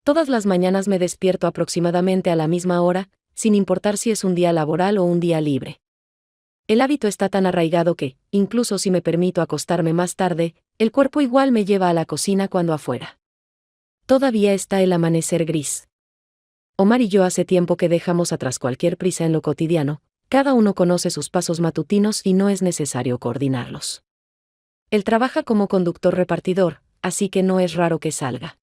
Todas las mañanas me despierto aproximadamente a la misma hora, sin importar si es un día laboral o un día libre. El hábito está tan arraigado que, incluso si me permito acostarme más tarde, el cuerpo igual me lleva a la cocina cuando afuera todavía está el amanecer gris. Omar y yo hace tiempo que dejamos atrás cualquier prisa en lo cotidiano, cada uno conoce sus pasos matutinos y no es necesario coordinarlos. Él trabaja como conductor repartidor, así que no es raro que salga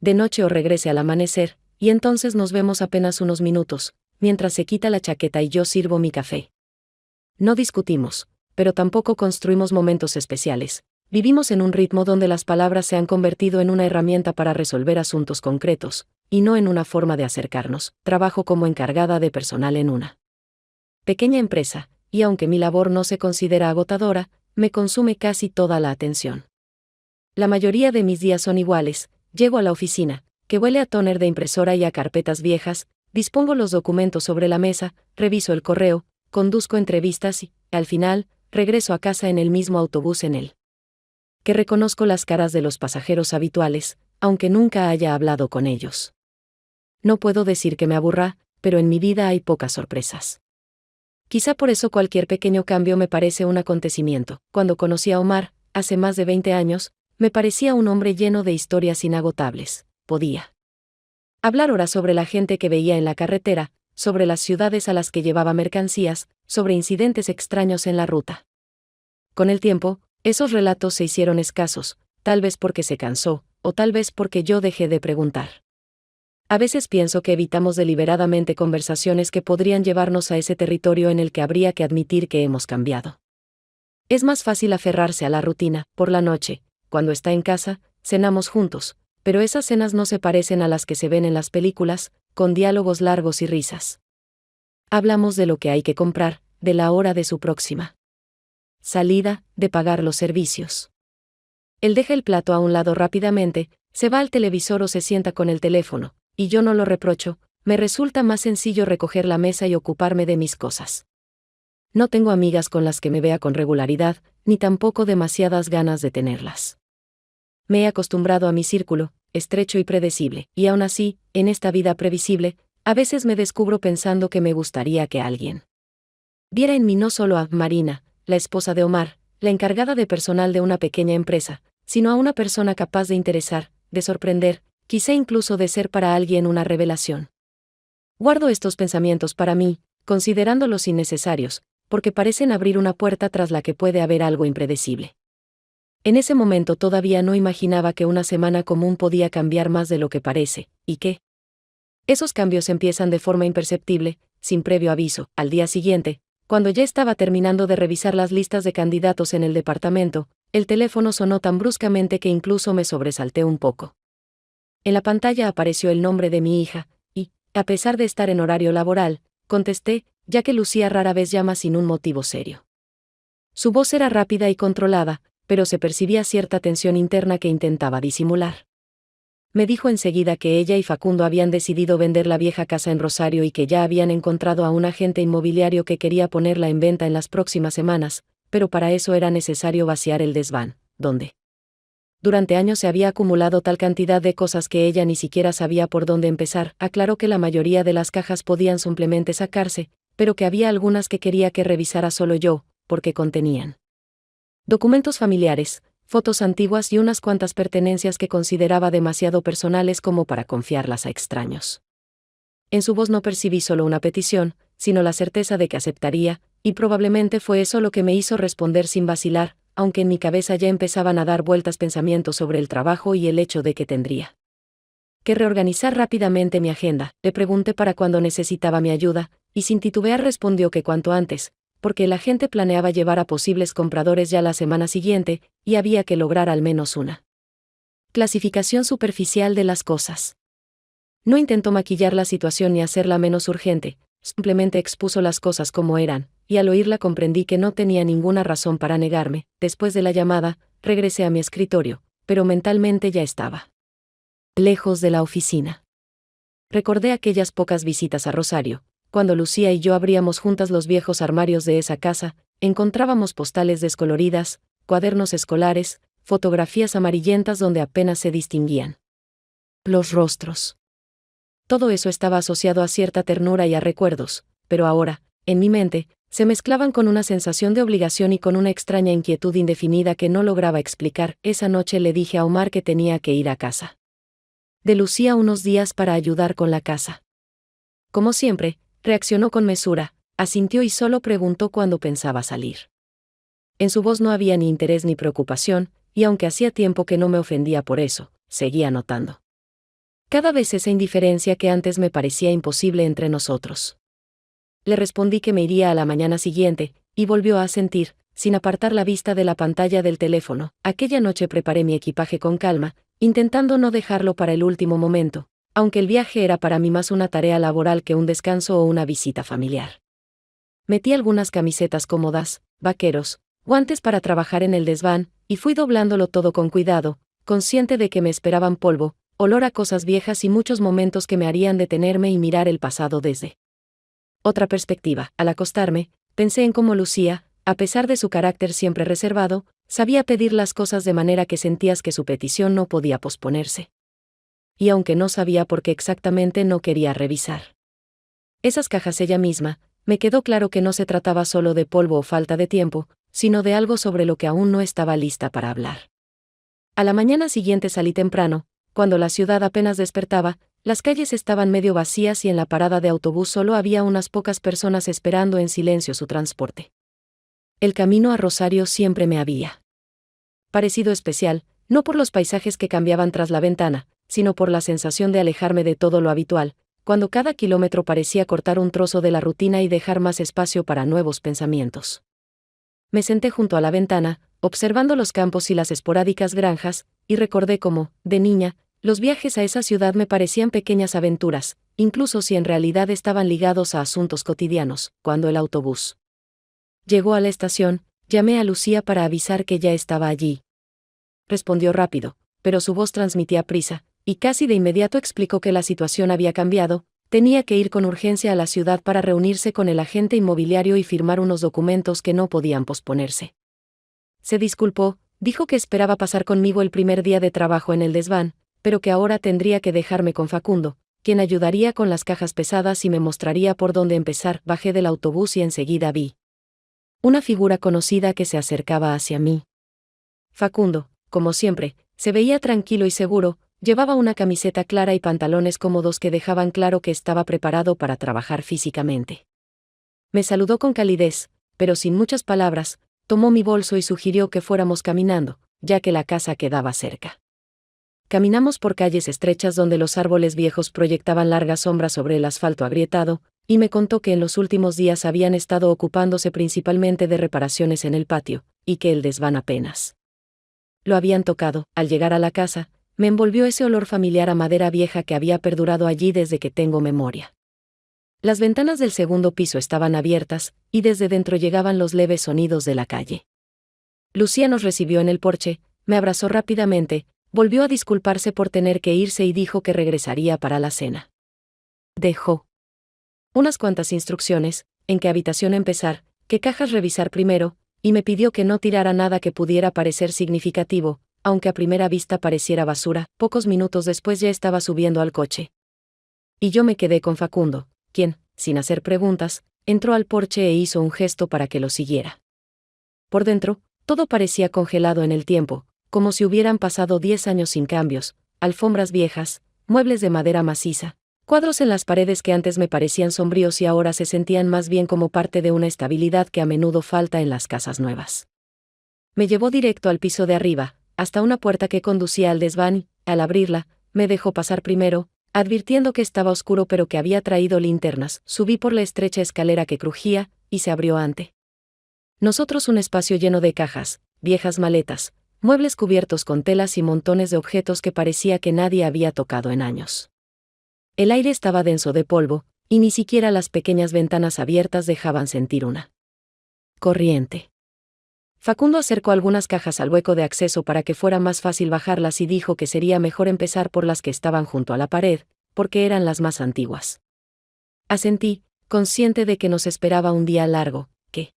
de noche o regrese al amanecer, y entonces nos vemos apenas unos minutos, mientras se quita la chaqueta y yo sirvo mi café. No discutimos, pero tampoco construimos momentos especiales. Vivimos en un ritmo donde las palabras se han convertido en una herramienta para resolver asuntos concretos, y no en una forma de acercarnos. Trabajo como encargada de personal en una pequeña empresa, y aunque mi labor no se considera agotadora, me consume casi toda la atención. La mayoría de mis días son iguales. Llego a la oficina, que huele a tóner de impresora y a carpetas viejas, dispongo los documentos sobre la mesa, reviso el correo, conduzco entrevistas y, al final, regreso a casa en el mismo autobús en el que reconozco las caras de los pasajeros habituales, aunque nunca haya hablado con ellos. No puedo decir que me aburra, pero en mi vida hay pocas sorpresas. Quizá por eso cualquier pequeño cambio me parece un acontecimiento. Cuando conocí a Omar, hace más de 20 años, me parecía un hombre lleno de historias inagotables. Podía hablar horas sobre la gente que veía en la carretera, sobre las ciudades a las que llevaba mercancías, sobre incidentes extraños en la ruta. Con el tiempo, esos relatos se hicieron escasos, tal vez porque se cansó, o tal vez porque yo dejé de preguntar. A veces pienso que evitamos deliberadamente conversaciones que podrían llevarnos a ese territorio en el que habría que admitir que hemos cambiado. Es más fácil aferrarse a la rutina. Por la noche, cuando está en casa, cenamos juntos, pero esas cenas no se parecen a las que se ven en las películas, con diálogos largos y risas. Hablamos de lo que hay que comprar, de la hora de su próxima salida, de pagar los servicios. Él deja el plato a un lado rápidamente, se va al televisor o se sienta con el teléfono, y yo no lo reprocho. Me resulta más sencillo recoger la mesa y ocuparme de mis cosas. No tengo amigas con las que me vea con regularidad, ni tampoco demasiadas ganas de tenerlas. Me he acostumbrado a mi círculo, estrecho y predecible, y aún así, en esta vida previsible, a veces me descubro pensando que me gustaría que alguien viera en mí no solo a Marina, la esposa de Omar, la encargada de personal de una pequeña empresa, sino a una persona capaz de interesar, de sorprender, quizá incluso de ser para alguien una revelación. Guardo estos pensamientos para mí, considerándolos innecesarios, porque parecen abrir una puerta tras la que puede haber algo impredecible. En ese momento todavía no imaginaba que una semana común podía cambiar más de lo que parece, y que esos cambios empiezan de forma imperceptible, sin previo aviso. Al día siguiente, cuando ya estaba terminando de revisar las listas de candidatos en el departamento, el teléfono sonó tan bruscamente que incluso me sobresalté un poco. En la pantalla apareció el nombre de mi hija, y, a pesar de estar en horario laboral, contesté, ya que Lucía rara vez llama sin un motivo serio. Su voz era rápida y controlada, pero se percibía cierta tensión interna que intentaba disimular. Me dijo enseguida que ella y Facundo habían decidido vender la vieja casa en Rosario y que ya habían encontrado a un agente inmobiliario que quería ponerla en venta en las próximas semanas, pero para eso era necesario vaciar el desván, donde durante años se había acumulado tal cantidad de cosas que ella ni siquiera sabía por dónde empezar. Aclaró que la mayoría de las cajas podían simplemente sacarse, pero que había algunas que quería que revisara solo yo, porque contenían documentos familiares, fotos antiguas y unas cuantas pertenencias que consideraba demasiado personales como para confiarlas a extraños. En su voz no percibí solo una petición, sino la certeza de que aceptaría, y probablemente fue eso lo que me hizo responder sin vacilar, aunque en mi cabeza ya empezaban a dar vueltas pensamientos sobre el trabajo y el hecho de que tendría que reorganizar rápidamente mi agenda. Le pregunté para cuándo necesitaba mi ayuda, y sin titubear respondió que cuanto antes, porque el agente planeaba llevar a posibles compradores ya la semana siguiente, y había que lograr al menos una clasificación superficial de las cosas. No intentó maquillar la situación ni hacerla menos urgente, simplemente expuso las cosas como eran, y al oírla comprendí que no tenía ninguna razón para negarme. Después de la llamada, regresé a mi escritorio, pero mentalmente ya estaba lejos de la oficina. Recordé aquellas pocas visitas a Rosario, cuando Lucía y yo abríamos juntas los viejos armarios de esa casa, encontrábamos postales descoloridas, cuadernos escolares, fotografías amarillentas donde apenas se distinguían Los rostros. Todo eso estaba asociado a cierta ternura y a recuerdos, pero ahora, en mi mente, se mezclaban con una sensación de obligación y con una extraña inquietud indefinida que no lograba explicar. Esa noche le dije a Omar que tenía que ir a casa de Lucía unos días para ayudar con la casa. Como siempre, reaccionó con mesura, asintió y solo preguntó cuándo pensaba salir. En su voz no había ni interés ni preocupación, y aunque hacía tiempo que no me ofendía por eso, seguía notando cada vez esa indiferencia que antes me parecía imposible entre nosotros. Le respondí que me iría a la mañana siguiente, y volvió a asentir, sin apartar la vista de la pantalla del teléfono. Aquella noche preparé mi equipaje con calma, intentando no dejarlo para el último momento, aunque el viaje era para mí más una tarea laboral que un descanso o una visita familiar. Metí algunas camisetas cómodas, vaqueros, guantes para trabajar en el desván, y fui doblándolo todo con cuidado, consciente de que me esperaban polvo, olor a cosas viejas y muchos momentos que me harían detenerme y mirar el pasado desde otra perspectiva. Al acostarme, pensé en cómo Lucía, a pesar de su carácter siempre reservado, sabía pedir las cosas de manera que sentías que su petición no podía posponerse. Y aunque no sabía por qué exactamente, no quería revisar esas cajas ella misma, me quedó claro que no se trataba solo de polvo o falta de tiempo, sino de algo sobre lo que aún no estaba lista para hablar. A la mañana siguiente salí temprano. Cuando la ciudad apenas despertaba, las calles estaban medio vacías y en la parada de autobús solo había unas pocas personas esperando en silencio su transporte. El camino a Rosario siempre me había parecido especial, no por los paisajes que cambiaban tras la ventana, sino por la sensación de alejarme de todo lo habitual, cuando cada kilómetro parecía cortar un trozo de la rutina y dejar más espacio para nuevos pensamientos. Me senté junto a la ventana, observando los campos y las esporádicas granjas, y recordé cómo, de niña, los viajes a esa ciudad me parecían pequeñas aventuras, incluso si en realidad estaban ligados a asuntos cotidianos. Cuando el autobús llegó a la estación, llamé a Lucía para avisar que ya estaba allí. Respondió rápido, pero su voz transmitía prisa, y casi de inmediato explicó que la situación había cambiado. Tenía que ir con urgencia a la ciudad para reunirse con el agente inmobiliario y firmar unos documentos que no podían posponerse. Se disculpó, dijo que esperaba pasar conmigo el primer día de trabajo en el desván, pero que ahora tendría que dejarme con Facundo, quien ayudaría con las cajas pesadas y me mostraría por dónde empezar. Bajé del autobús y enseguida vi una figura conocida que se acercaba hacia mí. Facundo, como siempre, se veía tranquilo y seguro, llevaba una camiseta clara y pantalones cómodos que dejaban claro que estaba preparado para trabajar físicamente. Me saludó con calidez, pero sin muchas palabras, tomó mi bolso y sugirió que fuéramos caminando, ya que la casa quedaba cerca. Caminamos por calles estrechas donde los árboles viejos proyectaban largas sombras sobre el asfalto agrietado, y me contó que en los últimos días habían estado ocupándose principalmente de reparaciones en el patio, y que el desván apenas lo habían tocado. Al llegar a la casa, me envolvió ese olor familiar a madera vieja que había perdurado allí desde que tengo memoria. Las ventanas del segundo piso estaban abiertas, y desde dentro llegaban los leves sonidos de la calle. Lucía nos recibió en el porche, me abrazó rápidamente, volvió a disculparse por tener que irse y dijo que regresaría para la cena. Dejó unas cuantas instrucciones, en qué habitación empezar, qué cajas revisar primero, y me pidió que no tirara nada que pudiera parecer significativo, aunque a primera vista pareciera basura. Pocos minutos después ya estaba subiendo al coche. Y yo me quedé con Facundo, quien, sin hacer preguntas, entró al porche e hizo un gesto para que lo siguiera. Por dentro, todo parecía congelado en el tiempo, como si hubieran pasado 10 años sin cambios, alfombras viejas, muebles de madera maciza, cuadros en las paredes que antes me parecían sombríos y ahora se sentían más bien como parte de una estabilidad que a menudo falta en las casas nuevas. Me llevó directo al piso de arriba, hasta una puerta que conducía al desván y, al abrirla, me dejó pasar primero, advirtiendo que estaba oscuro pero que había traído linternas. Subí por la estrecha escalera que crujía, y se abrió ante nosotros un espacio lleno de cajas, viejas maletas, muebles cubiertos con telas y montones de objetos que parecía que nadie había tocado en años. El aire estaba denso de polvo, y ni siquiera las pequeñas ventanas abiertas dejaban sentir una corriente. Facundo acercó algunas cajas al hueco de acceso para que fuera más fácil bajarlas y dijo que sería mejor empezar por las que estaban junto a la pared, porque eran las más antiguas. Asentí, consciente de que nos esperaba un día largo, que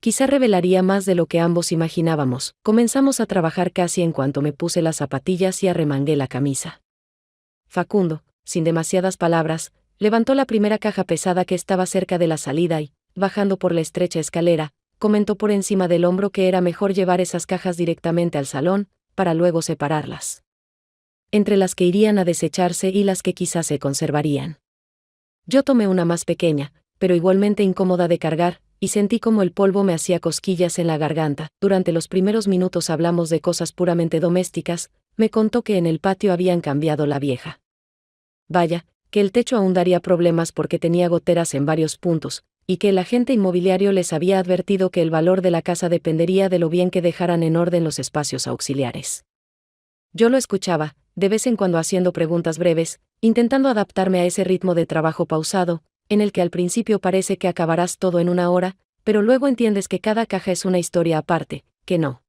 quizá revelaría más de lo que ambos imaginábamos. Comenzamos a trabajar casi en cuanto me puse las zapatillas y arremangué la camisa. Facundo, sin demasiadas palabras, levantó la primera caja pesada que estaba cerca de la salida y, bajando por la estrecha escalera, comentó por encima del hombro que era mejor llevar esas cajas directamente al salón, para luego separarlas. Entre las que irían a desecharse y las que quizás se conservarían. Yo tomé una más pequeña, pero igualmente incómoda de cargar, y sentí como el polvo me hacía cosquillas en la garganta. Durante los primeros minutos hablamos de cosas puramente domésticas. Me contó que en el patio habían cambiado la vieja. Vaya, que el techo aún daría problemas porque tenía goteras en varios puntos, y que el agente inmobiliario les había advertido que el valor de la casa dependería de lo bien que dejaran en orden los espacios auxiliares. Yo lo escuchaba, de vez en cuando haciendo preguntas breves, intentando adaptarme a ese ritmo de trabajo pausado, en el que al principio parece que acabarás todo en una hora, pero luego entiendes que cada caja es una historia aparte, que no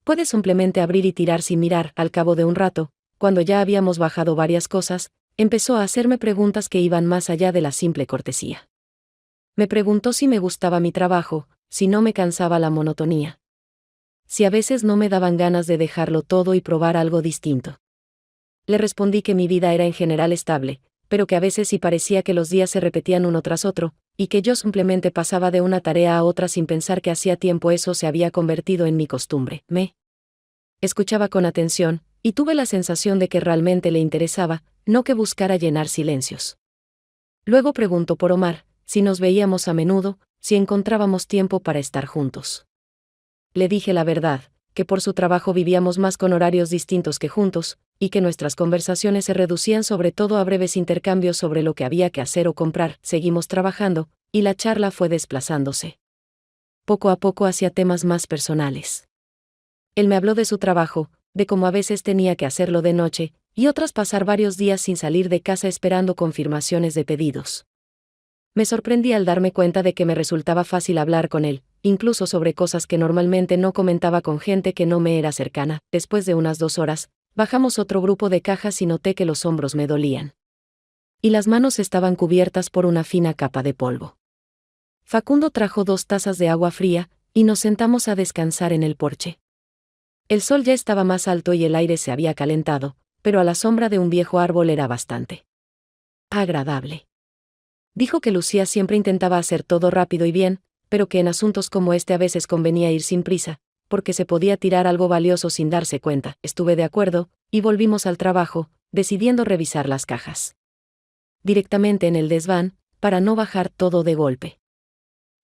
puedes simplemente abrir y tirar sin mirar. Al cabo de un rato, cuando ya habíamos bajado varias cosas, empezó a hacerme preguntas que iban más allá de la simple cortesía. Me preguntó si me gustaba mi trabajo, si no me cansaba la monotonía. Si a veces no me daban ganas de dejarlo todo y probar algo distinto. Le respondí que mi vida era en general estable, pero que a veces sí parecía que los días se repetían uno tras otro, y que yo simplemente pasaba de una tarea a otra sin pensar que hacía tiempo eso se había convertido en mi costumbre. Me escuchaba con atención, y tuve la sensación de que realmente le interesaba, no que buscara llenar silencios. Luego preguntó por Omar, si nos veíamos a menudo, si encontrábamos tiempo para estar juntos. Le dije la verdad, que por su trabajo vivíamos más con horarios distintos que juntos, y que nuestras conversaciones se reducían sobre todo a breves intercambios sobre lo que había que hacer o comprar. Seguimos trabajando, y la charla fue desplazándose poco a poco hacia temas más personales. Él me habló de su trabajo, de cómo a veces tenía que hacerlo de noche, y otras pasar varios días sin salir de casa esperando confirmaciones de pedidos. Me sorprendí al darme cuenta de que me resultaba fácil hablar con él, incluso sobre cosas que normalmente no comentaba con gente que no me era cercana. Después de unas 2 horas, bajamos otro grupo de cajas y noté que los hombros me dolían. Y las manos estaban cubiertas por una fina capa de polvo. Facundo trajo 2 tazas de agua fría, y nos sentamos a descansar en el porche. El sol ya estaba más alto y el aire se había calentado, pero a la sombra de un viejo árbol era bastante agradable. Dijo que Lucía siempre intentaba hacer todo rápido y bien, pero que en asuntos como este a veces convenía ir sin prisa, porque se podía tirar algo valioso sin darse cuenta. Estuve de acuerdo, y volvimos al trabajo, decidiendo revisar las cajas directamente en el desván, para no bajar todo de golpe.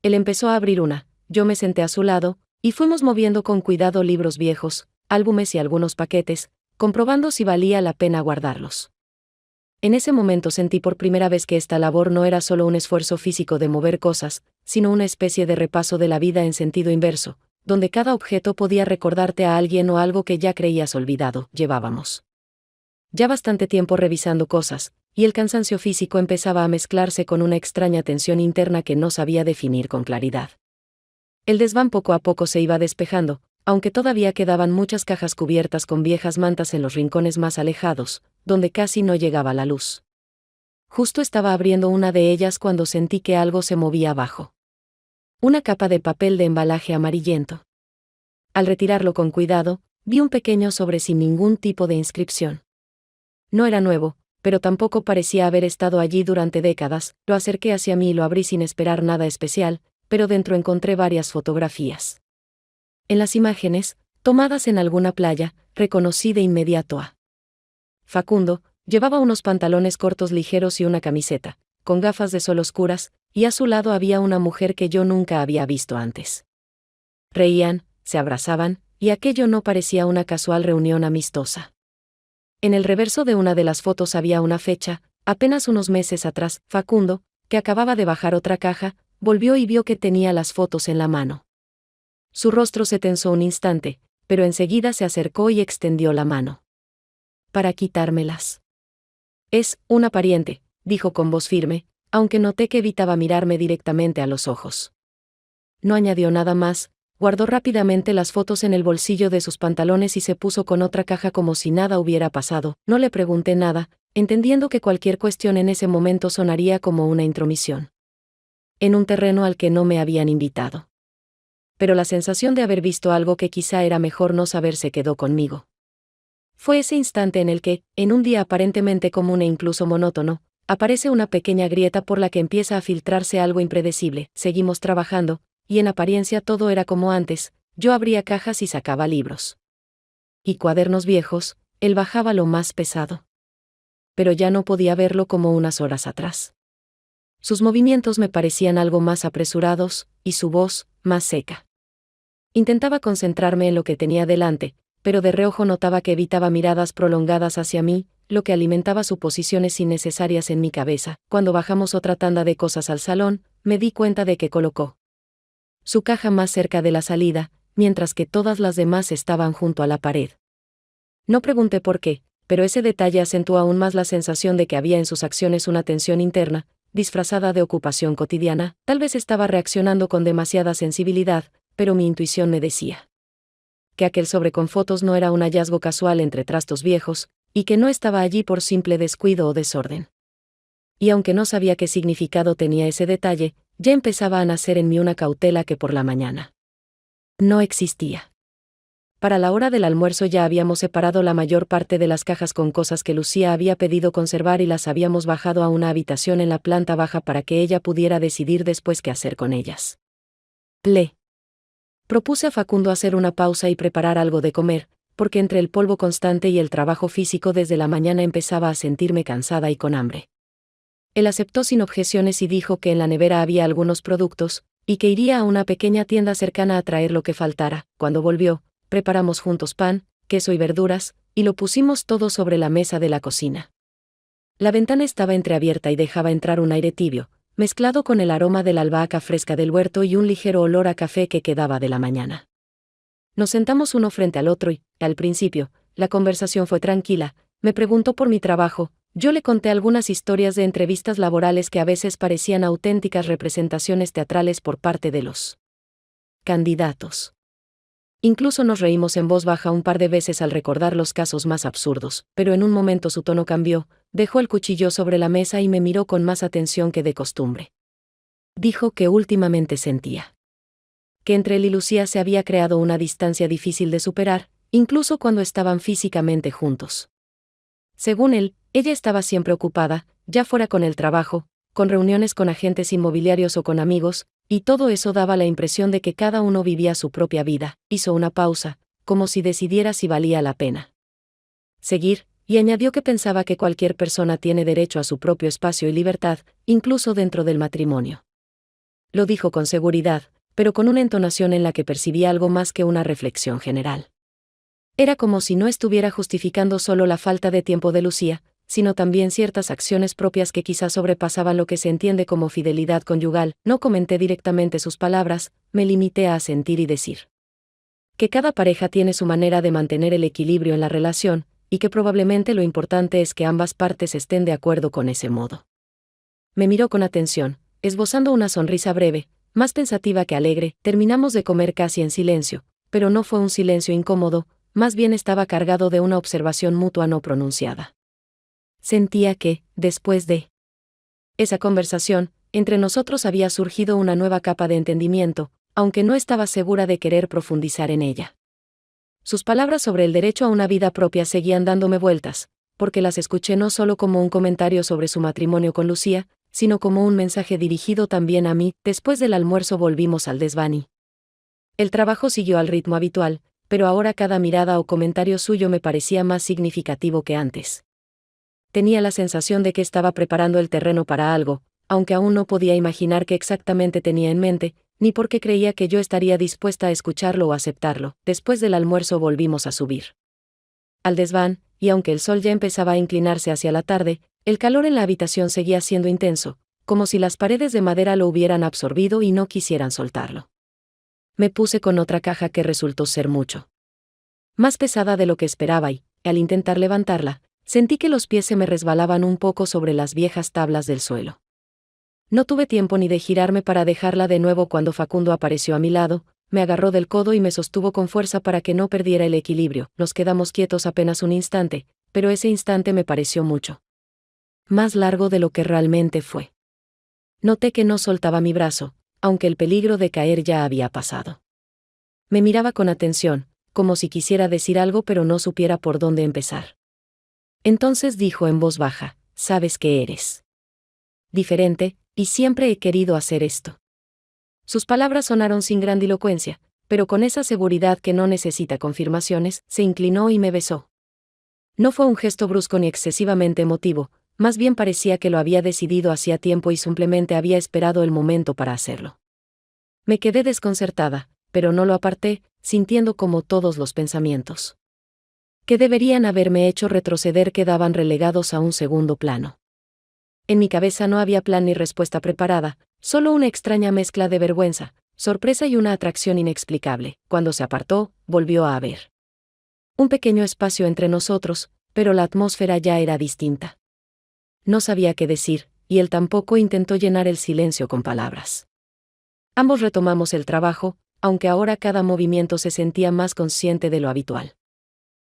Él empezó a abrir una, yo me senté a su lado, y fuimos moviendo con cuidado libros viejos, álbumes y algunos paquetes, comprobando si valía la pena guardarlos. En ese momento sentí por primera vez que esta labor no era solo un esfuerzo físico de mover cosas, sino una especie de repaso de la vida en sentido inverso, donde cada objeto podía recordarte a alguien o algo que ya creías olvidado. Llevábamos ya bastante tiempo revisando cosas, y el cansancio físico empezaba a mezclarse con una extraña tensión interna que no sabía definir con claridad. El desván poco a poco se iba despejando, aunque todavía quedaban muchas cajas cubiertas con viejas mantas en los rincones más alejados, donde casi no llegaba la luz. Justo estaba abriendo una de ellas cuando sentí que algo se movía abajo. Una capa de papel de embalaje amarillento. Al retirarlo con cuidado, vi un pequeño sobre sin ningún tipo de inscripción. No era nuevo, pero tampoco parecía haber estado allí durante décadas. Lo acerqué hacia mí y lo abrí sin esperar nada especial, pero dentro encontré varias fotografías. En las imágenes, tomadas en alguna playa, reconocí de inmediato a Facundo. Llevaba unos pantalones cortos ligeros y una camiseta, con gafas de sol oscuras, y a su lado había una mujer que yo nunca había visto antes. Reían, se abrazaban, y aquello no parecía una casual reunión amistosa. En el reverso de una de las fotos había una fecha, apenas unos meses atrás. Facundo, que acababa de bajar otra caja, volvió y vio que tenía las fotos en la mano. Su rostro se tensó un instante, pero enseguida se acercó y extendió la mano para quitármelas. Es una pariente, dijo con voz firme, aunque noté que evitaba mirarme directamente a los ojos. No añadió nada más, guardó rápidamente las fotos en el bolsillo de sus pantalones y se puso con otra caja como si nada hubiera pasado. No le pregunté nada, entendiendo que cualquier cuestión en ese momento sonaría como una intromisión en un terreno al que no me habían invitado. Pero la sensación de haber visto algo que quizá era mejor no saber se quedó conmigo. Fue ese instante en el que, en un día aparentemente común e incluso monótono, aparece una pequeña grieta por la que empieza a filtrarse algo impredecible. Seguimos trabajando, y en apariencia todo era como antes. Yo abría cajas y sacaba libros y cuadernos viejos, él bajaba lo más pesado. Pero ya no podía verlo como unas horas atrás. Sus movimientos me parecían algo más apresurados, y su voz, más seca. Intentaba concentrarme en lo que tenía delante, pero de reojo notaba que evitaba miradas prolongadas hacia mí, lo que alimentaba suposiciones innecesarias en mi cabeza. Cuando bajamos otra tanda de cosas al salón, me di cuenta de que colocó su caja más cerca de la salida, mientras que todas las demás estaban junto a la pared. No pregunté por qué, pero ese detalle acentuó aún más la sensación de que había en sus acciones una tensión interna, disfrazada de ocupación cotidiana. Tal vez estaba reaccionando con demasiada sensibilidad, pero mi intuición me decía que aquel sobre con fotos no era un hallazgo casual entre trastos viejos, y que no estaba allí por simple descuido o desorden. Y aunque no sabía qué significado tenía ese detalle, ya empezaba a nacer en mí una cautela que por la mañana no existía. Para la hora del almuerzo ya habíamos separado la mayor parte de las cajas con cosas que Lucía había pedido conservar y las habíamos bajado a una habitación en la planta baja para que ella pudiera decidir después qué hacer con ellas. Le propuse a Facundo hacer una pausa y preparar algo de comer, porque entre el polvo constante y el trabajo físico desde la mañana empezaba a sentirme cansada y con hambre. Él aceptó sin objeciones y dijo que en la nevera había algunos productos, y que iría a una pequeña tienda cercana a traer lo que faltara. Cuando volvió, preparamos juntos pan, queso y verduras, y lo pusimos todo sobre la mesa de la cocina. La ventana estaba entreabierta y dejaba entrar un aire tibio, mezclado con el aroma de la albahaca fresca del huerto y un ligero olor a café que quedaba de la mañana. Nos sentamos uno frente al otro y, al principio, la conversación fue tranquila. Me preguntó por mi trabajo, yo le conté algunas historias de entrevistas laborales que a veces parecían auténticas representaciones teatrales por parte de los candidatos. Incluso nos reímos en voz baja un par de veces al recordar los casos más absurdos, pero en un momento su tono cambió, dejó el cuchillo sobre la mesa y me miró con más atención que de costumbre. Dijo que últimamente sentía que entre él y Lucía se había creado una distancia difícil de superar, incluso cuando estaban físicamente juntos. Según él, ella estaba siempre ocupada, ya fuera con el trabajo, con reuniones con agentes inmobiliarios o con amigos, y todo eso daba la impresión de que cada uno vivía su propia vida. Hizo una pausa, como si decidiera si valía la pena seguir, y añadió que pensaba que cualquier persona tiene derecho a su propio espacio y libertad, incluso dentro del matrimonio. Lo dijo con seguridad, pero con una entonación en la que percibía algo más que una reflexión general. Era como si no estuviera justificando solo la falta de tiempo de Lucía, sino también ciertas acciones propias que quizás sobrepasaban lo que se entiende como fidelidad conyugal. No comenté directamente sus palabras, me limité a asentir y decir que cada pareja tiene su manera de mantener el equilibrio en la relación, y que probablemente lo importante es que ambas partes estén de acuerdo con ese modo. Me miró con atención, esbozando una sonrisa breve, más pensativa que alegre. Terminamos de comer casi en silencio, pero no fue un silencio incómodo, más bien estaba cargado de una observación mutua no pronunciada. Sentía que, después de esa conversación, entre nosotros había surgido una nueva capa de entendimiento, aunque no estaba segura de querer profundizar en ella. Sus palabras sobre el derecho a una vida propia seguían dándome vueltas, porque las escuché no solo como un comentario sobre su matrimonio con Lucía, sino como un mensaje dirigido también a mí. Después del almuerzo volvimos al desván y el trabajo siguió al ritmo habitual, pero ahora cada mirada o comentario suyo me parecía más significativo que antes. Tenía la sensación de que estaba preparando el terreno para algo, aunque aún no podía imaginar qué exactamente tenía en mente, ni por qué creía que yo estaría dispuesta a escucharlo o aceptarlo. Después del almuerzo volvimos a subir al desván, y aunque el sol ya empezaba a inclinarse hacia la tarde, el calor en la habitación seguía siendo intenso, como si las paredes de madera lo hubieran absorbido y no quisieran soltarlo. Me puse con otra caja que resultó ser mucho más pesada de lo que esperaba y, al intentar levantarla, sentí que los pies se me resbalaban un poco sobre las viejas tablas del suelo. No tuve tiempo ni de girarme para dejarla de nuevo cuando Facundo apareció a mi lado, me agarró del codo y me sostuvo con fuerza para que no perdiera el equilibrio. Nos quedamos quietos apenas un instante, pero ese instante me pareció mucho más largo de lo que realmente fue. Noté que no soltaba mi brazo, aunque el peligro de caer ya había pasado. Me miraba con atención, como si quisiera decir algo pero no supiera por dónde empezar. Entonces dijo en voz baja: «Sabes que eres diferente, y siempre he querido hacer esto». Sus palabras sonaron sin grandilocuencia, pero con esa seguridad que no necesita confirmaciones. Se inclinó y me besó. No fue un gesto brusco ni excesivamente emotivo, más bien parecía que lo había decidido hacía tiempo y simplemente había esperado el momento para hacerlo. Me quedé desconcertada, pero no lo aparté, sintiendo como todos los pensamientos que deberían haberme hecho retroceder quedaban relegados a un segundo plano. En mi cabeza no había plan ni respuesta preparada, solo una extraña mezcla de vergüenza, sorpresa y una atracción inexplicable. Cuando se apartó, volvió a haber un pequeño espacio entre nosotros, pero la atmósfera ya era distinta. No sabía qué decir, y él tampoco intentó llenar el silencio con palabras. Ambos retomamos el trabajo, aunque ahora cada movimiento se sentía más consciente de lo habitual.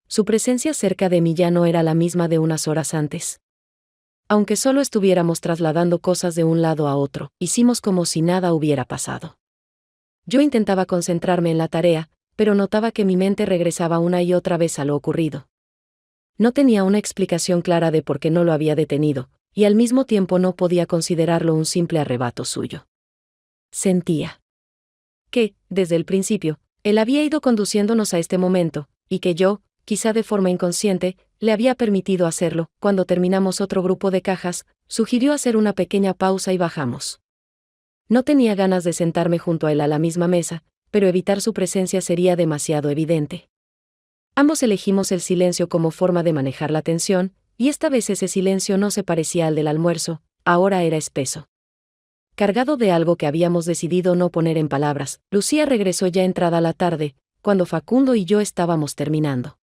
Su presencia cerca de mí ya no era la misma de unas horas antes. Aunque solo estuviéramos trasladando cosas de un lado a otro, hicimos como si nada hubiera pasado. Yo intentaba concentrarme en la tarea, pero notaba que mi mente regresaba una y otra vez a lo ocurrido. No tenía una explicación clara de por qué no lo había detenido, y al mismo tiempo no podía considerarlo un simple arrebato suyo. Sentía que, desde el principio, él había ido conduciéndonos a este momento, y que yo, quizá de forma inconsciente, le había permitido hacerlo. Cuando terminamos otro grupo de cajas, sugirió hacer una pequeña pausa y bajamos. No tenía ganas de sentarme junto a él a la misma mesa, pero evitar su presencia sería demasiado evidente. Ambos elegimos el silencio como forma de manejar la tensión, y esta vez ese silencio no se parecía al del almuerzo, ahora era espeso. Cargado de algo que habíamos decidido no poner en palabras, Lucía regresó ya entrada la tarde, cuando Facundo y yo estábamos terminando.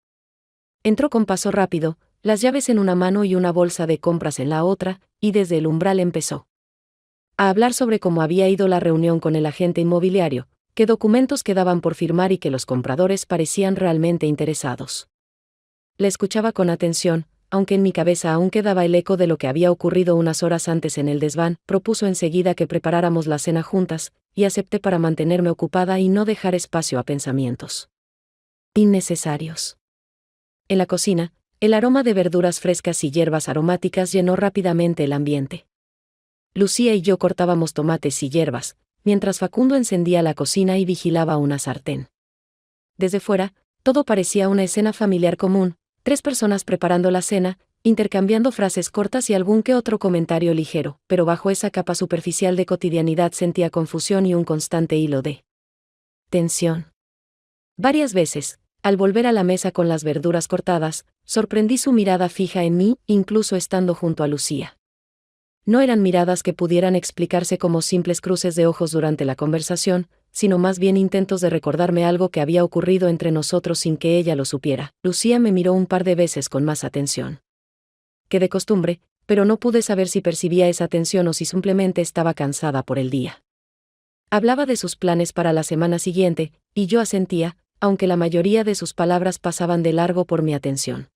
Entró con paso rápido, las llaves en una mano y una bolsa de compras en la otra, y desde el umbral empezó a hablar sobre cómo había ido la reunión con el agente inmobiliario, qué documentos quedaban por firmar y que los compradores parecían realmente interesados. Le escuchaba con atención, aunque en mi cabeza aún quedaba el eco de lo que había ocurrido unas horas antes en el desván. Propuso enseguida que preparáramos la cena juntas, y acepté para mantenerme ocupada y no dejar espacio a pensamientos innecesarios. En la cocina, el aroma de verduras frescas y hierbas aromáticas llenó rápidamente el ambiente. Lucía y yo cortábamos tomates y hierbas, mientras Facundo encendía la cocina y vigilaba una sartén. Desde fuera, todo parecía una escena familiar común: 3 personas preparando la cena, intercambiando frases cortas y algún que otro comentario ligero, pero bajo esa capa superficial de cotidianidad sentía confusión y un constante hilo de tensión. Varias veces, al volver a la mesa con las verduras cortadas, sorprendí su mirada fija en mí, incluso estando junto a Lucía. No eran miradas que pudieran explicarse como simples cruces de ojos durante la conversación, sino más bien intentos de recordarme algo que había ocurrido entre nosotros sin que ella lo supiera. Lucía me miró un par de veces con más atención que de costumbre, pero no pude saber si percibía esa atención o si simplemente estaba cansada por el día. Hablaba de sus planes para la semana siguiente, y yo asentía, aunque la mayoría de sus palabras pasaban de largo por mi atención.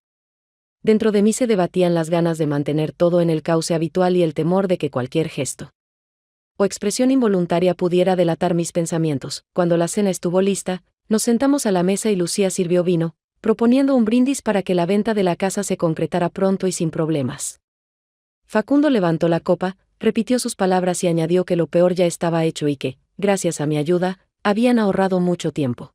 Dentro de mí se debatían las ganas de mantener todo en el cauce habitual y el temor de que cualquier gesto o expresión involuntaria pudiera delatar mis pensamientos. Cuando la cena estuvo lista, nos sentamos a la mesa y Lucía sirvió vino, proponiendo un brindis para que la venta de la casa se concretara pronto y sin problemas. Facundo levantó la copa, repitió sus palabras y añadió que lo peor ya estaba hecho y que, gracias a mi ayuda, habían ahorrado mucho tiempo.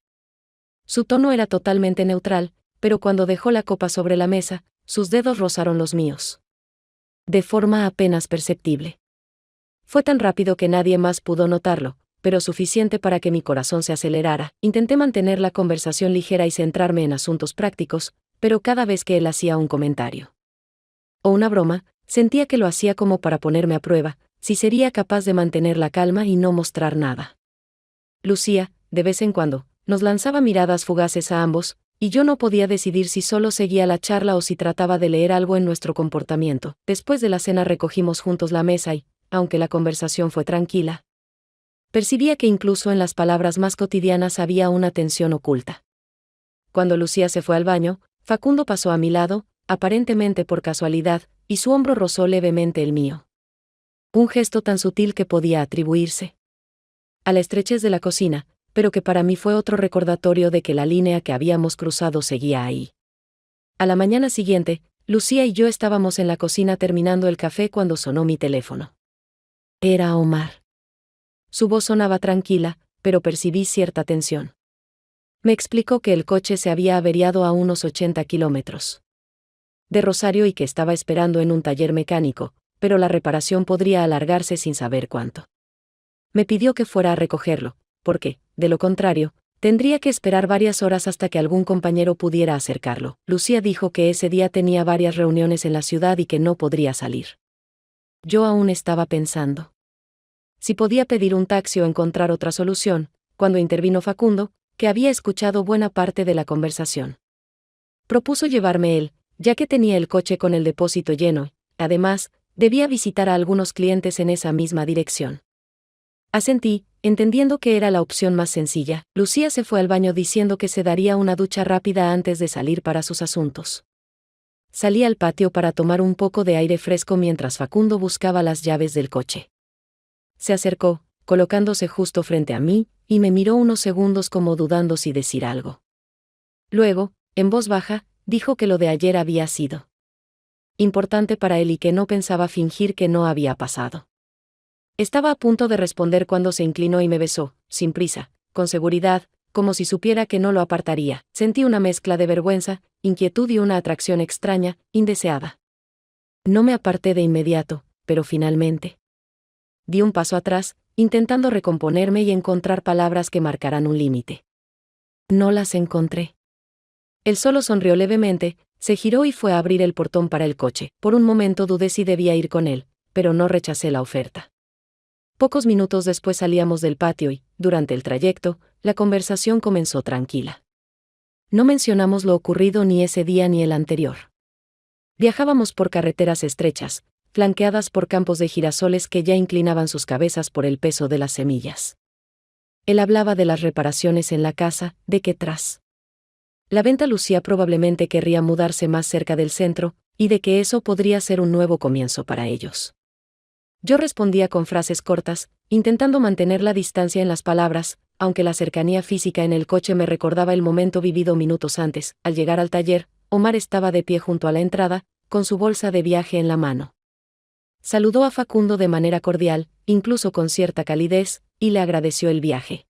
Su tono era totalmente neutral, pero cuando dejó la copa sobre la mesa, sus dedos rozaron los míos de forma apenas perceptible. Fue tan rápido que nadie más pudo notarlo, pero suficiente para que mi corazón se acelerara. Intenté mantener la conversación ligera y centrarme en asuntos prácticos, pero cada vez que él hacía un comentario o una broma, sentía que lo hacía como para ponerme a prueba, si sería capaz de mantener la calma y no mostrar nada. Lucía, de vez en cuando, nos lanzaba miradas fugaces a ambos, y yo no podía decidir si solo seguía la charla o si trataba de leer algo en nuestro comportamiento. Después de la cena recogimos juntos la mesa y, aunque la conversación fue tranquila, percibía que incluso en las palabras más cotidianas había una tensión oculta. Cuando Lucía se fue al baño, Facundo pasó a mi lado, aparentemente por casualidad, y su hombro rozó levemente el mío. Un gesto tan sutil que podía atribuirse a la estrechez de la cocina, pero que para mí fue otro recordatorio de que la línea que habíamos cruzado seguía ahí. A la mañana siguiente, Lucía y yo estábamos en la cocina terminando el café cuando sonó mi teléfono. Era Omar. Su voz sonaba tranquila, pero percibí cierta tensión. Me explicó que el coche se había averiado a unos 80 kilómetros de Rosario y que estaba esperando en un taller mecánico, pero la reparación podría alargarse sin saber cuánto. Me pidió que fuera a recogerlo, porque, de lo contrario, tendría que esperar varias horas hasta que algún compañero pudiera acercarlo. Lucía dijo que ese día tenía varias reuniones en la ciudad y que no podría salir. Yo aún estaba pensando si podía pedir un taxi o encontrar otra solución, cuando intervino Facundo, que había escuchado buena parte de la conversación. Propuso llevarme él, ya que tenía el coche con el depósito lleno, además, debía visitar a algunos clientes en esa misma dirección. Asentí, entendiendo que era la opción más sencilla. Lucía se fue al baño diciendo que se daría una ducha rápida antes de salir para sus asuntos. Salí al patio para tomar un poco de aire fresco mientras Facundo buscaba las llaves del coche. Se acercó, colocándose justo frente a mí, y me miró unos segundos como dudando si decir algo. Luego, en voz baja, dijo que lo de ayer había sido importante para él y que no pensaba fingir que no había pasado. Estaba a punto de responder cuando se inclinó y me besó, sin prisa, con seguridad, como si supiera que no lo apartaría. Sentí una mezcla de vergüenza, inquietud y una atracción extraña, indeseada. No me aparté de inmediato, pero finalmente di un paso atrás, intentando recomponerme y encontrar palabras que marcaran un límite. No las encontré. Él solo sonrió levemente, se giró y fue a abrir el portón para el coche. Por un momento dudé si debía ir con él, pero no rechacé la oferta. Pocos minutos después salíamos del patio y, durante el trayecto, la conversación comenzó tranquila. No mencionamos lo ocurrido ni ese día ni el anterior. Viajábamos por carreteras estrechas, flanqueadas por campos de girasoles que ya inclinaban sus cabezas por el peso de las semillas. Él hablaba de las reparaciones en la casa, de que tras la venta Lucía probablemente querría mudarse más cerca del centro, y de que eso podría ser un nuevo comienzo para ellos. Yo respondía con frases cortas, intentando mantener la distancia en las palabras, aunque la cercanía física en el coche me recordaba el momento vivido minutos antes. Al llegar al taller, Omar estaba de pie junto a la entrada, con su bolsa de viaje en la mano. Saludó a Facundo de manera cordial, incluso con cierta calidez, y le agradeció el viaje.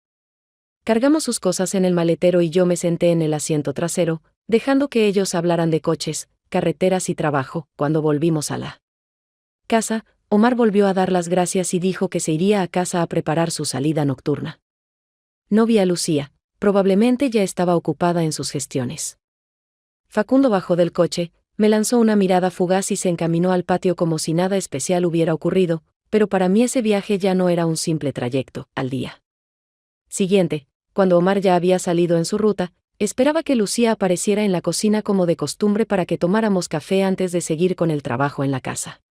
Cargamos sus cosas en el maletero y yo me senté en el asiento trasero, dejando que ellos hablaran de coches, carreteras y trabajo. Cuando volvimos a la casa, Omar volvió a dar las gracias y dijo que se iría a casa a preparar su salida nocturna. No vi a Lucía, probablemente ya estaba ocupada en sus gestiones. Facundo bajó del coche, me lanzó una mirada fugaz y se encaminó al patio como si nada especial hubiera ocurrido, pero para mí ese viaje ya no era un simple trayecto. Al día siguiente, cuando Omar ya había salido en su ruta, esperaba que Lucía apareciera en la cocina como de costumbre para que tomáramos café antes de seguir con el trabajo en la casa.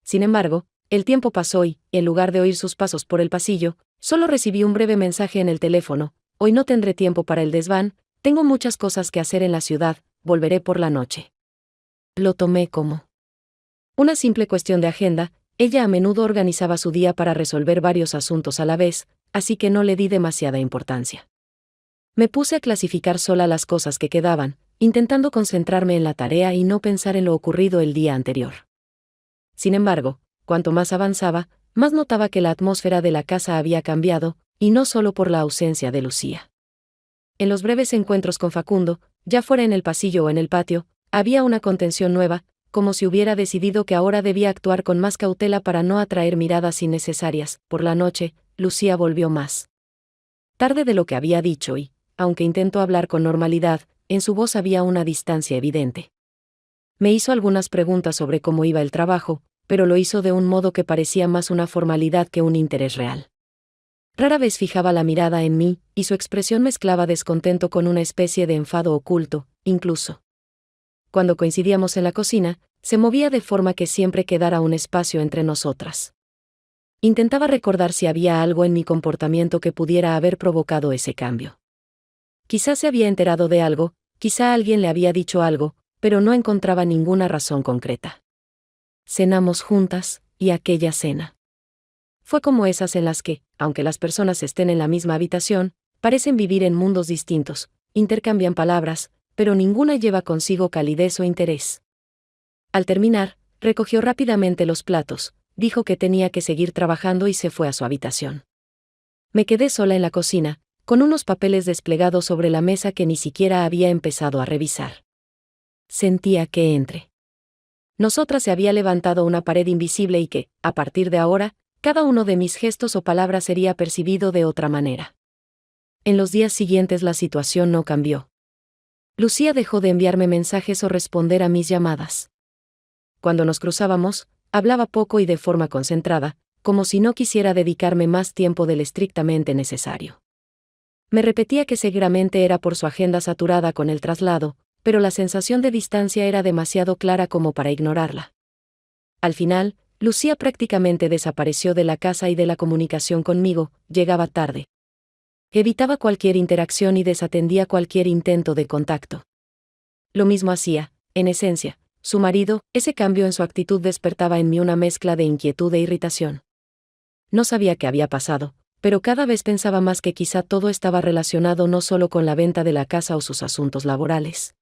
Sin embargo, el tiempo pasó y, en lugar de oír sus pasos por el pasillo, solo recibí un breve mensaje en el teléfono: hoy no tendré tiempo para el desván, tengo muchas cosas que hacer en la ciudad, volveré por la noche. Lo tomé como una simple cuestión de agenda. Ella a menudo organizaba su día para resolver varios asuntos a la vez, así que no le di demasiada importancia. Me puse a clasificar sola las cosas que quedaban, intentando concentrarme en la tarea y no pensar en lo ocurrido el día anterior. Sin embargo, cuanto más avanzaba, más notaba que la atmósfera de la casa había cambiado, y no solo por la ausencia de Lucía. En los breves encuentros con Facundo, ya fuera en el pasillo o en el patio, había una contención nueva, como si hubiera decidido que ahora debía actuar con más cautela para no atraer miradas innecesarias. Por la noche, Lucía volvió más tarde de lo que había dicho y, aunque intentó hablar con normalidad, en su voz había una distancia evidente. Me hizo algunas preguntas sobre cómo iba el trabajo, pero lo hizo de un modo que parecía más una formalidad que un interés real. Rara vez fijaba la mirada en mí, y su expresión mezclaba descontento con una especie de enfado oculto. Incluso cuando coincidíamos en la cocina, se movía de forma que siempre quedara un espacio entre nosotras. Intentaba recordar si había algo en mi comportamiento que pudiera haber provocado ese cambio. Quizás se había enterado de algo, quizá alguien le había dicho algo, pero no encontraba ninguna razón concreta. Cenamos juntas, y aquella cena fue como esas en las que, aunque las personas estén en la misma habitación, Parecen vivir en mundos distintos, intercambian palabras, pero ninguna lleva consigo calidez o interés. Al terminar, recogió rápidamente los platos, dijo que tenía que seguir trabajando y se fue a su habitación. Me quedé sola en la cocina, con unos papeles desplegados sobre la mesa que ni siquiera había empezado a revisar. Sentía que entre nosotras se había levantado una pared invisible y que, a partir de ahora, cada uno de mis gestos o palabras sería percibido de otra manera. En los días siguientes la situación no cambió. Lucía dejó de enviarme mensajes o responder a mis llamadas. Cuando nos cruzábamos, hablaba poco y de forma concentrada, como si no quisiera dedicarme más tiempo del estrictamente necesario. Me repetía que seguramente era por su agenda saturada con el traslado, pero la sensación de distancia era demasiado clara como para ignorarla. Al final, Lucía prácticamente desapareció de la casa y de la comunicación conmigo, llegaba tarde. Evitaba cualquier interacción y desatendía cualquier intento de contacto. Lo mismo hacía, en esencia, su marido. Ese cambio en su actitud despertaba en mí una mezcla de inquietud e irritación. No sabía qué había pasado, pero cada vez pensaba más que quizá todo estaba relacionado no solo con la venta de la casa o sus asuntos laborales.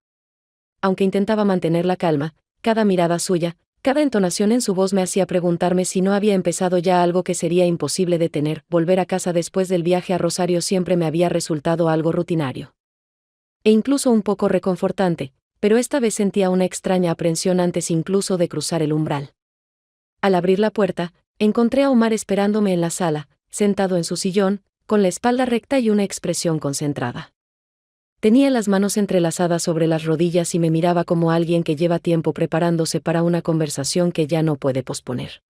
Aunque intentaba mantener la calma, cada mirada suya, cada entonación en su voz me hacía preguntarme si no había empezado ya algo que sería imposible detener. Volver a casa después del viaje a Rosario siempre me había resultado algo rutinario. E incluso un poco reconfortante, pero esta vez sentía una extraña aprensión antes incluso de cruzar el umbral. Al abrir la puerta, encontré a Omar esperándome en la sala, sentado en su sillón, con la espalda recta y una expresión concentrada. Tenía las manos entrelazadas sobre las rodillas y me miraba como alguien que lleva tiempo preparándose para una conversación que ya no puede posponer.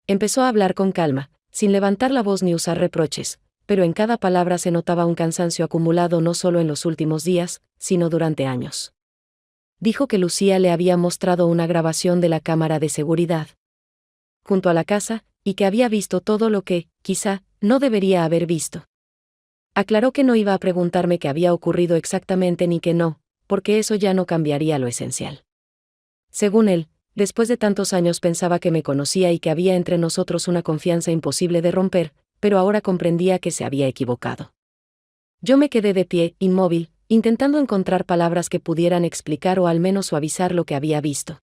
Empezó a hablar con calma, sin levantar la voz ni usar reproches, pero en cada palabra se notaba un cansancio acumulado no solo en los últimos días, sino durante años. Dijo que Lucía le había mostrado una grabación de la cámara de seguridad junto a la casa, y que había visto todo lo que, quizá, no debería haber visto. Aclaró que no iba a preguntarme qué había ocurrido exactamente ni que no, porque eso ya no cambiaría lo esencial. Según él, después de tantos años pensaba que me conocía y que había entre nosotros una confianza imposible de romper, pero ahora comprendía que se había equivocado. Yo me quedé de pie, inmóvil, intentando encontrar palabras que pudieran explicar o al menos suavizar lo que había visto.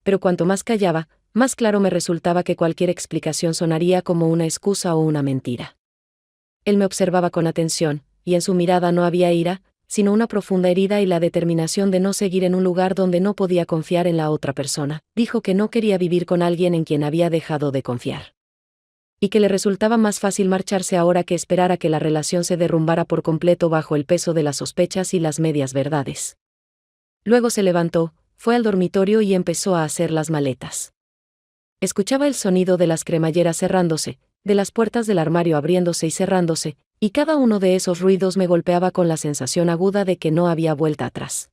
Pero cuanto más callaba, más claro me resultaba que cualquier explicación sonaría como una excusa o una mentira. Él me observaba con atención, y en su mirada no había ira, sino una profunda herida y la determinación de no seguir en un lugar donde no podía confiar en la otra persona. Dijo que no quería vivir con alguien en quien había dejado de confiar. Y que le resultaba más fácil marcharse ahora que esperar a que la relación se derrumbara por completo bajo el peso de las sospechas y las medias verdades. Luego se levantó, fue al dormitorio y empezó a hacer las maletas. Escuchaba el sonido de las cremalleras cerrándose, de las puertas del armario abriéndose y cerrándose, y cada uno de esos ruidos me golpeaba con la sensación aguda de que no había vuelta atrás.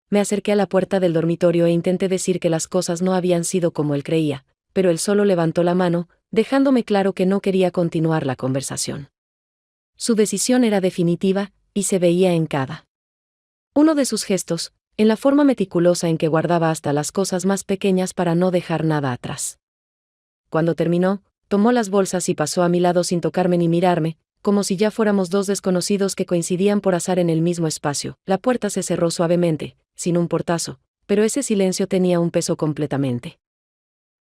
Me acerqué a la puerta del dormitorio e intenté decir que las cosas no habían sido como él creía, pero él solo levantó la mano, dejándome claro que no quería continuar la conversación. Su decisión era definitiva, y se veía en cada uno de sus gestos, en la forma meticulosa en que guardaba hasta las cosas más pequeñas para no dejar nada atrás. Cuando terminó, tomó las bolsas y pasó a mi lado sin tocarme ni mirarme, como si ya fuéramos dos desconocidos que coincidían por azar en el mismo espacio. La puerta se cerró suavemente, sin un portazo, pero ese silencio tenía un peso completamente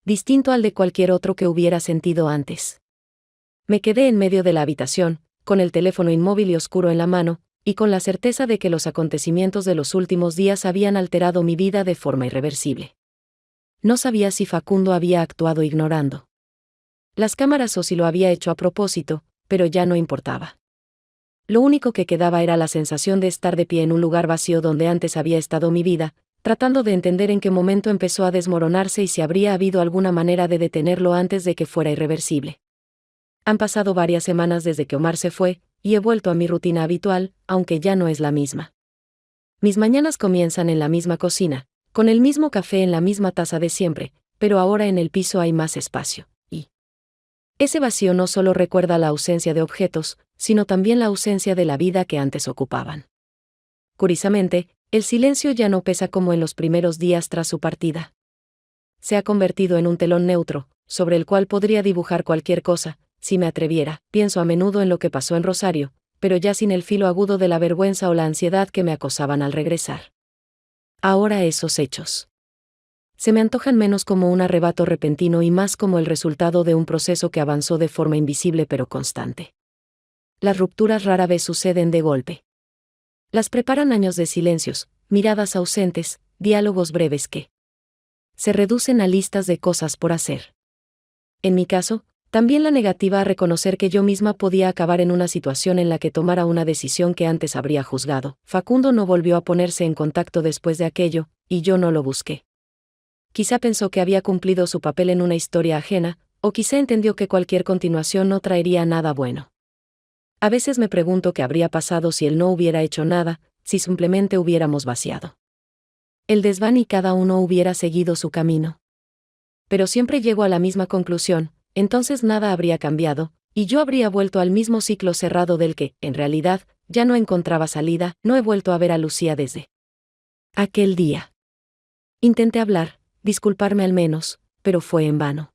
distinto al de cualquier otro que hubiera sentido antes. Me quedé en medio de la habitación, con el teléfono inmóvil y oscuro en la mano, y con la certeza de que los acontecimientos de los últimos días habían alterado mi vida de forma irreversible. No sabía si Facundo había actuado ignorando las cámaras o si lo había hecho a propósito, pero ya no importaba. Lo único que quedaba era la sensación de estar de pie en un lugar vacío donde antes había estado mi vida, tratando de entender en qué momento empezó a desmoronarse y si habría habido alguna manera de detenerlo antes de que fuera irreversible. Han pasado varias semanas desde que Omar se fue, y he vuelto a mi rutina habitual, aunque ya no es la misma. Mis mañanas comienzan en la misma cocina, con el mismo café en la misma taza de siempre, pero ahora en el piso hay más espacio, y ese vacío no solo recuerda la ausencia de objetos, sino también la ausencia de la vida que antes ocupaban. Curiosamente, el silencio ya no pesa como en los primeros días tras su partida. Se ha convertido en un telón neutro, sobre el cual podría dibujar cualquier cosa, si me atreviera. Pienso a menudo en lo que pasó en Rosario, pero ya sin el filo agudo de la vergüenza o la ansiedad que me acosaban al regresar. Ahora esos hechos se me antojan menos como un arrebato repentino y más como el resultado de un proceso que avanzó de forma invisible pero constante. Las rupturas rara vez suceden de golpe. Las preparan años de silencios, miradas ausentes, diálogos breves que se reducen a listas de cosas por hacer. En mi caso, también la negativa a reconocer que yo misma podía acabar en una situación en la que tomara una decisión que antes habría juzgado. Facundo no volvió a ponerse en contacto después de aquello, y yo no lo busqué. Quizá pensó que había cumplido su papel en una historia ajena, o quizá entendió que cualquier continuación no traería nada bueno. A veces me pregunto qué habría pasado si él no hubiera hecho nada, si simplemente hubiéramos vaciado el desván y cada uno hubiera seguido su camino. Pero siempre llego a la misma conclusión: entonces nada habría cambiado, y yo habría vuelto al mismo ciclo cerrado del que, en realidad, ya no encontraba salida. No he vuelto a ver a Lucía desde aquel día. Intenté hablar, disculparme al menos, pero fue en vano.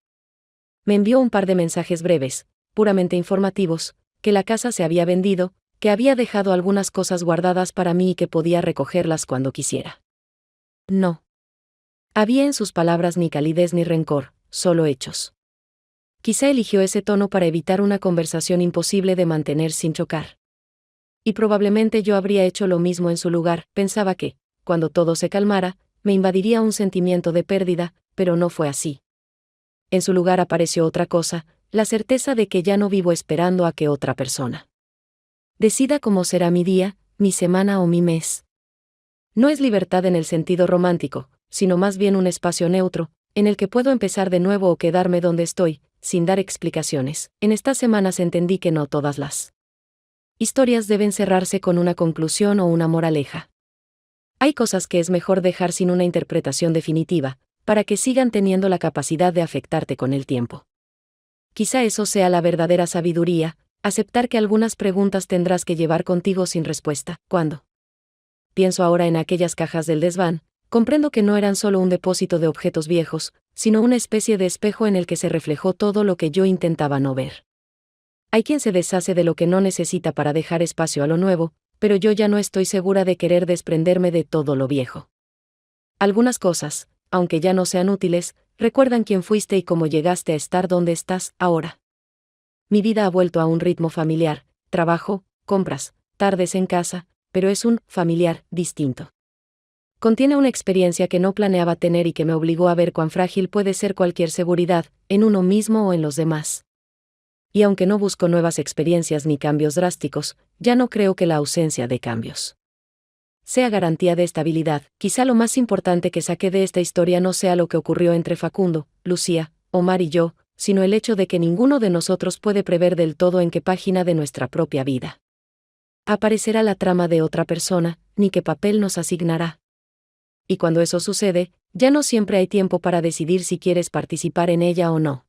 Me envió un par de mensajes breves, puramente informativos, que la casa se había vendido, que había dejado algunas cosas guardadas para mí y que podía recogerlas cuando quisiera. No había en sus palabras ni calidez ni rencor, solo hechos. Quizá eligió ese tono para evitar una conversación imposible de mantener sin chocar. Y probablemente yo habría hecho lo mismo en su lugar. Pensaba que, cuando todo se calmara, me invadiría un sentimiento de pérdida, pero no fue así. En su lugar apareció otra cosa, la certeza de que ya no vivo esperando a que otra persona decida cómo será mi día, mi semana o mi mes. No es libertad en el sentido romántico, sino más bien un espacio neutro, en el que puedo empezar de nuevo o quedarme donde estoy, sin dar explicaciones. En estas semanas entendí que no todas las historias deben cerrarse con una conclusión o una moraleja. Hay cosas que es mejor dejar sin una interpretación definitiva, para que sigan teniendo la capacidad de afectarte con el tiempo. Quizá eso sea la verdadera sabiduría, aceptar que algunas preguntas tendrás que llevar contigo sin respuesta. Cuando pienso ahora en aquellas cajas del desván, comprendo que no eran solo un depósito de objetos viejos, sino una especie de espejo en el que se reflejó todo lo que yo intentaba no ver. Hay quien se deshace de lo que no necesita para dejar espacio a lo nuevo, pero yo ya no estoy segura de querer desprenderme de todo lo viejo. Algunas cosas, aunque ya no sean útiles, recuerdan quién fuiste y cómo llegaste a estar donde estás ahora. Mi vida ha vuelto a un ritmo familiar, trabajo, compras, tardes en casa, pero es un familiar distinto. Contiene una experiencia que no planeaba tener y que me obligó a ver cuán frágil puede ser cualquier seguridad, en uno mismo o en los demás. Y aunque no busco nuevas experiencias ni cambios drásticos, ya no creo que la ausencia de cambios sea garantía de estabilidad. Quizá lo más importante que saqué de esta historia no sea lo que ocurrió entre Facundo, Lucía, Omar y yo, sino el hecho de que ninguno de nosotros puede prever del todo en qué página de nuestra propia vida aparecerá la trama de otra persona, ni qué papel nos asignará. Y cuando eso sucede, ya no siempre hay tiempo para decidir si quieres participar en ella o no.